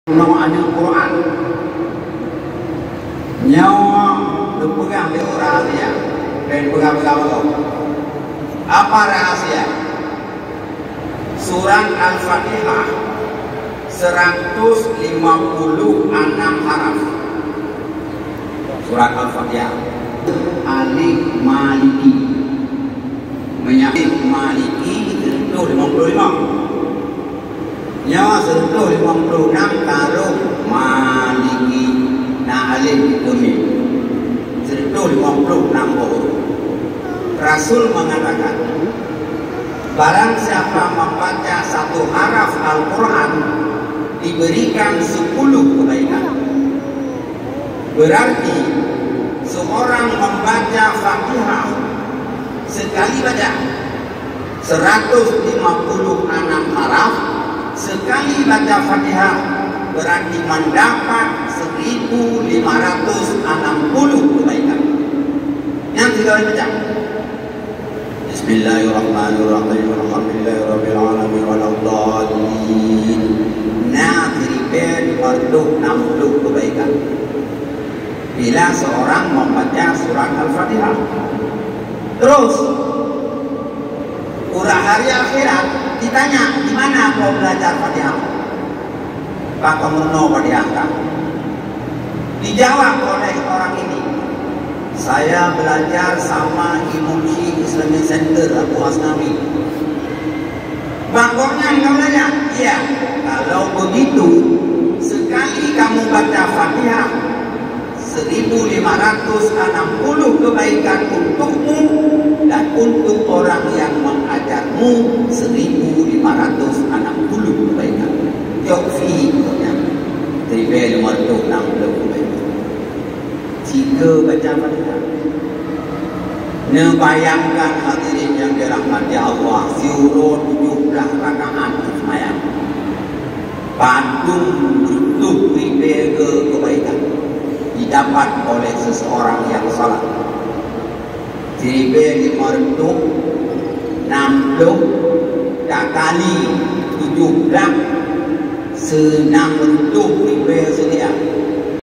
Nama Al-Quran nyawa berpegang di rahasia dan pegang-pegang apa rahasia? Surat Al-Fatihah 156 haraf. Surat Al-Fatihah Alif Maliki menyakit Maliki itu 55. Nyawa 156 taruh Maliki na alif demi 156 huruf. Rasul mengatakan, barang siapa membaca satu haraf Al-Quran diberikan 10 kebaikan. Berarti seorang membaca Fatihah sekali baca 156 haraf, sekali baca Fatihah berarti mendapat 1560 kebaikan. Yang tidak baca Bismillahirrahmanirrahim Alhamdulillahirabbil alamin waladdallin. Nah, diberi 60 kebaikan bila seorang membaca surat Al-Fatihah. Terus urah hari akhirat ditanya, di mana kau belajar Fatihah? Pak Komuno Fatihah. Dijawab oleh orang ini, saya belajar sama Imam Syekh Islamic Center Abu Asnawi. Bangkornya engkau belajar? Iya. Kalau begitu, sekali kamu baca Fatihah 1560 kebaikan untukmu dan untuk orang yang mengajarmu 1560 kebaikan. Yokfi Tribel 60 kebaikan. Jika baca Fatihah, bayangkan hadirin yang dirahmati Allah, syukur 17 rakaat sembahyang, Bandung butuh tribel kebaikan didapat oleh seseorang yang salat. Tribel 50 60 kali 17 senang untuk tribel sedia